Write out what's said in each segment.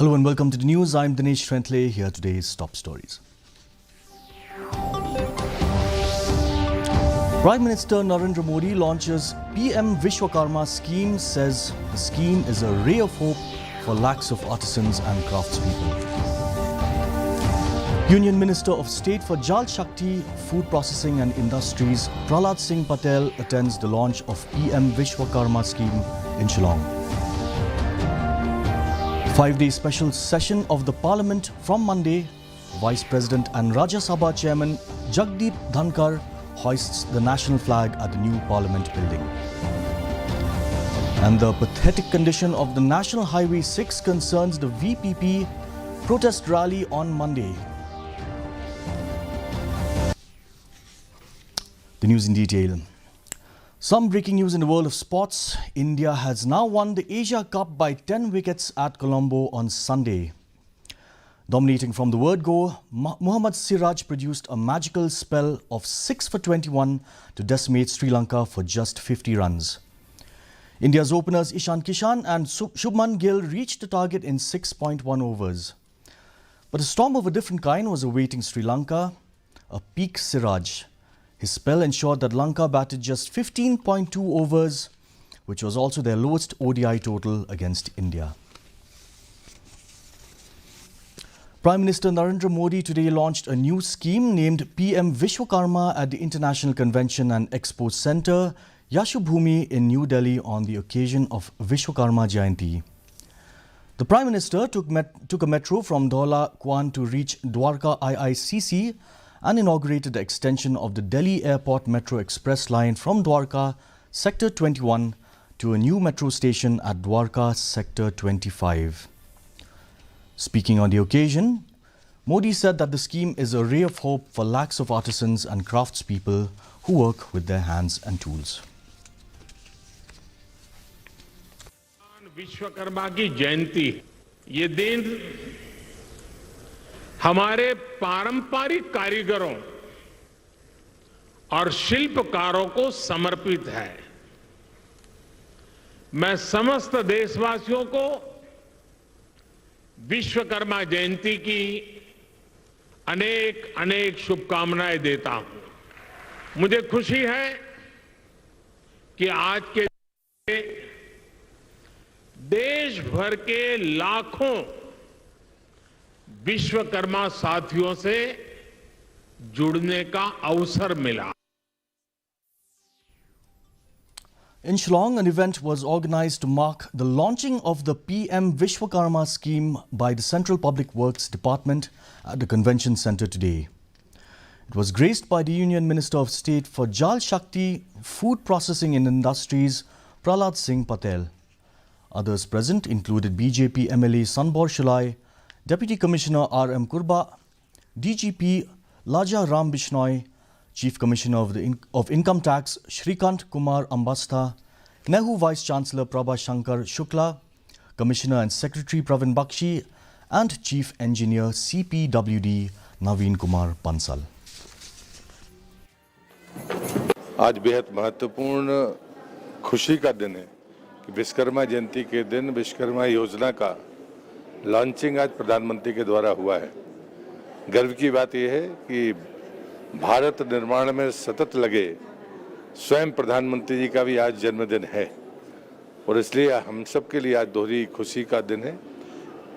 Hello and welcome to the news. I'm Dinesh Trentle. Here are today's top stories. Prime Minister Narendra Modi launches PM Vishwakarma scheme, says the scheme is a ray of hope for lakhs of artisans and craftspeople. Union Minister of State for Jal Shakti, Food Processing and Industries, Prahlad Singh Patel attends the launch of PM Vishwakarma scheme in Shillong. 5-day special session of the Parliament from Monday. Vice President and Rajya Sabha Chairman Jagdeep Dhankar hoists the national flag at the new Parliament building. And the pathetic condition of the National Highway 6 concerns the VPP protest rally on Monday. The news in detail. Some breaking news in the world of sports. India has now won the Asia Cup by 10 wickets at Colombo on Sunday. Dominating from the word go, Mohammad Siraj produced a magical spell of 6 for 21 to decimate Sri Lanka for just 50 runs. India's openers Ishan Kishan and Shubman Gill reached the target in 6.1 overs. But a storm of a different kind was awaiting Sri Lanka, a peak Siraj. His spell ensured that Lanka batted just 15.2 overs, which was also their lowest ODI total against India. Prime Minister Narendra Modi today launched a new scheme named PM Vishwakarma at the International Convention and Expo Centre, Yashubhumi in New Delhi on the occasion of Vishwakarma Jayanti. The Prime Minister took a metro from Dhaula Kwan to reach Dwarka IICC and inaugurated the extension of the Delhi Airport Metro Express line from Dwarka, Sector 21, to a new metro station at Dwarka, Sector 25. Speaking on the occasion, Modi said that the scheme is a ray of hope for lakhs of artisans and craftspeople who work with their hands and tools. Vishwakarma की जयंती, ये दिन हमारे पारंपरिक कारीगरों और शिल्पकारों को समर्पित है। मैं समस्त देशवासियों को विश्वकर्मा जयंती की अनेक अनेक शुभकामनाएं देता हूं। मुझे खुशी है कि आज के देश भर के लाखों विश्वकर्मा साथियों से जुड़ने का अवसर मिला। In Shillong, an event was organized to mark the launching of the PM Vishwakarma scheme by the Central Public Works Department at the Convention Centre today. It was graced by the Union Minister of State for Jal Shakti, Food Processing and Industries, Prahlad Singh Patel. Others present included BJP MLA Sanbor Shilai, Deputy Commissioner R.M. Kurba, DGP Laja Ram Bishnoi, Chief Commissioner of Income Tax Shrikant Kumar Ambastha, Nehu Vice Chancellor Prabha Shankar Shukla, Commissioner and Secretary Pravin Bakshi, and Chief Engineer CPWD Naveen Kumar Bansal. आज बेहद महत्वपूर्ण खुशी का दिन है कि विश्वकर्मा जयंती के दिन विश्वकर्मा योजना का लॉन्चिंग आज प्रधानमंत्री के द्वारा हुआ है। गर्व की बात यह है कि भारत निर्माण में सतत लगे स्वयं प्रधानमंत्री जी का भी आज जन्मदिन है और इसलिए हम सब के लिए आज दोहरी खुशी का दिन है।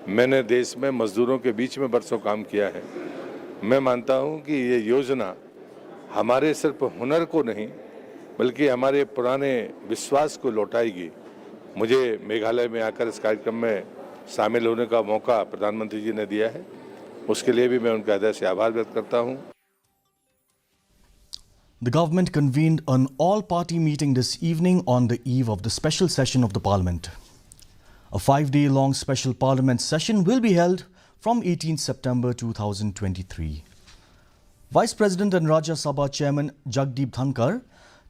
मैंने देश में मजदूरों के बीच में बरसों काम किया है। मैं मानता हूं कि ये योजना हमारे सिर्फ हुनर को नहीं बल्कि हमारे पुराने विश्वास को लौटाएगी। मुझे मेघालय में आकर इस कार्यक्रम में शामिल होने का मौका प्रधानमंत्री जी ने दिया है, उसके लिए भी मैं उनका हृदय से आभार व्यक्त करता हूं। The government convened an all-party meeting this evening on the eve of the special session of the Parliament. A 5-day-long special Parliament session will be held from 18 September 2023. Vice President and Rajya Sabha Chairman Jagdeep Dhankar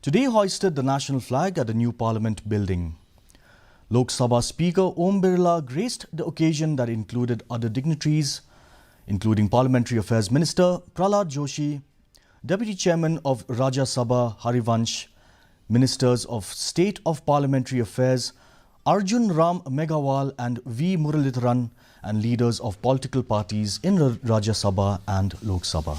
today hoisted the national flag at the new Parliament building. Lok Sabha Speaker Om Birla graced the occasion that included other dignitaries, including Parliamentary Affairs Minister Prahlad Joshi, Deputy Chairman of Rajya Sabha Harivansh, Ministers of State of Parliamentary Affairs Arjun Ram Meghawal and V. Muralidharan, and leaders of political parties in Rajya Sabha and Lok Sabha.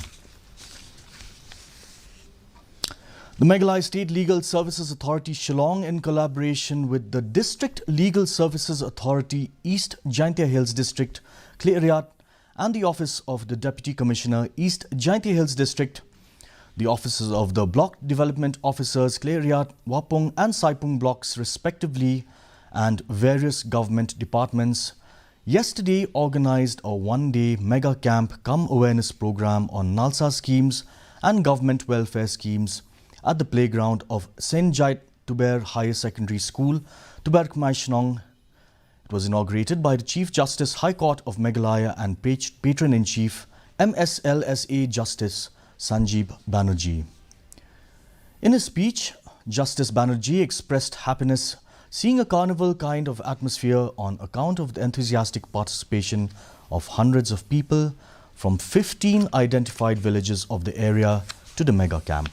The Meghalaya State Legal Services Authority Shillong, in collaboration with the District Legal Services Authority East Jaintia Hills District, Cleariat, and the Office of the Deputy Commissioner East Jaintia Hills District, the offices of the Block Development Officers Cleariat, Wapung and Saipung blocks respectively, and various government departments yesterday organized a one-day mega camp cum awareness program on Nalsa schemes and government welfare schemes at the playground of St. Jait Tuber Higher Secondary School, Tuber Maishnong. It was inaugurated by the Chief Justice High Court of Meghalaya and Patron-in-Chief MSLSA Justice Sanjeev Banerjee. In his speech, Justice Banerjee expressed happiness seeing a carnival kind of atmosphere on account of the enthusiastic participation of hundreds of people from 15 identified villages of the area to the mega camp.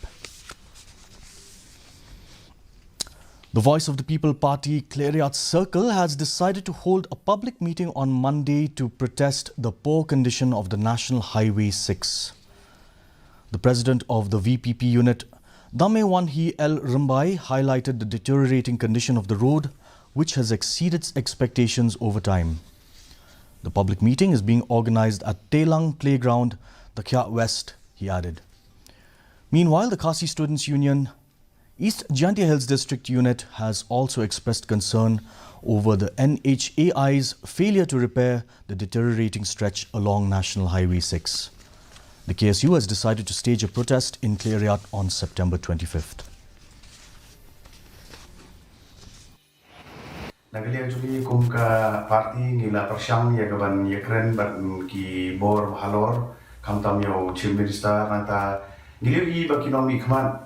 The Voice of the People Party Cleariat Circle has decided to hold a public meeting on Monday to protest the poor condition of the National Highway 6. The president of the VPP unit, Damewanhi L. Rumbai, highlighted the deteriorating condition of the road, which has exceeded expectations over time. The public meeting is being organized at Telang Playground, the Kya West, he added. Meanwhile, the Khasi Students' Union East Jaintia Hills District Unit has also expressed concern over the NHAI's failure to repair the deteriorating stretch along National Highway 6. The KSU has decided to stage a protest in Cleariat on September 25th. Nagaliak juli kum ka parti ngila persyang ya gaban ya keren ban ki bor halor kam tam yo chief minister nanta ngili ba kinomi kman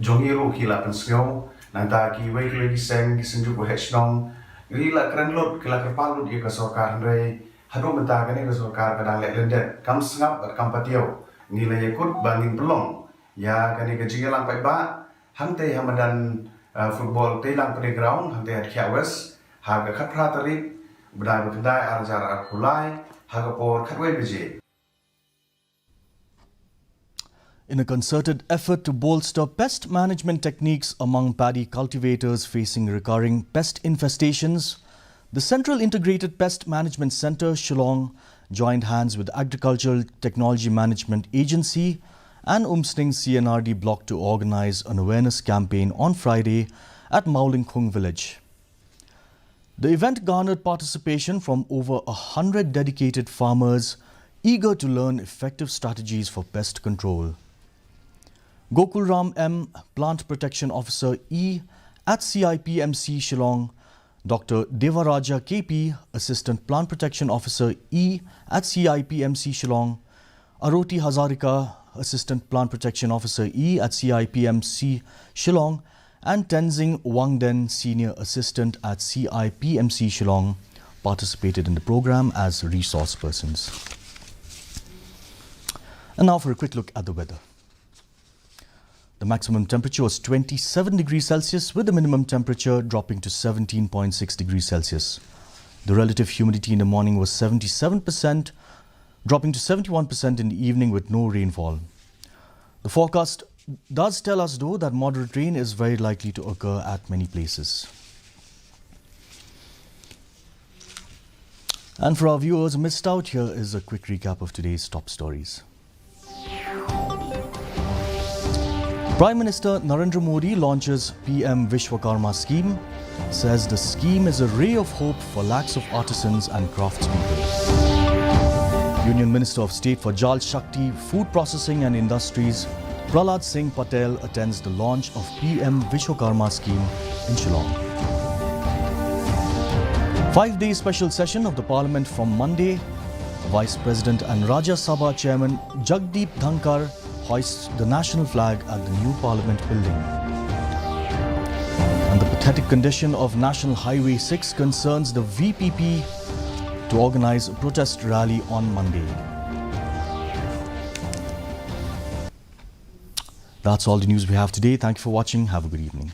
jongiro kila pensyo nanta ki wei lagi seng ki senju ko hechnong ngila keren lot kila kerpalu di ka sarkar ndai hado menta kane ka sarkar kadang lek lende kam sengap kam patio ngila yakut bangin pelong ya kane ka jingelang pai ba hangte hamadan football telang playground hangte at Kya West haga khatratari badai bakandai arjar arkulai haga por khatwei biji. In a concerted effort to bolster pest management techniques among paddy cultivators facing recurring pest infestations, the Central Integrated Pest Management Centre, Shillong, joined hands with Agricultural Technology Management Agency and Umsning CNRD block to organize an awareness campaign on Friday at Maulingkhung village. The event garnered participation from over 100 dedicated farmers eager to learn effective strategies for pest control. Gokulram M, Plant Protection Officer E at CIPMC Shillong, Dr. Devaraja KP, Assistant Plant Protection Officer E at CIPMC Shillong, Aroti Hazarika, Assistant Plant Protection Officer E at CIPMC Shillong, and Tenzing Wangden, Senior Assistant at CIPMC Shillong, participated in the program as resource persons. And now for a quick look at the weather. The maximum temperature was 27 degrees Celsius with the minimum temperature dropping to 17.6 degrees Celsius. The relative humidity in the morning was 77%, dropping to 71% in the evening with no rainfall. The forecast does tell us though that moderate rain is very likely to occur at many places. And for our viewers who missed out, here is a quick recap of today's top stories. Prime Minister Narendra Modi launches PM Vishwakarma scheme, says the scheme is a ray of hope for lakhs of artisans and craftspeople. Union Minister of State for Jal Shakti, Food Processing and Industries, Prahlad Singh Patel attends the launch of PM Vishwakarma scheme in Shillong. 5-day special session of the Parliament from Monday. Vice President and Rajya Sabha Chairman Jagdeep Dhankar hoists the national flag at the new Parliament building. And the pathetic condition of National Highway 6 concerns the VPP to organize a protest rally on Monday. That's all the news we have today. Thank you for watching. Have a good evening.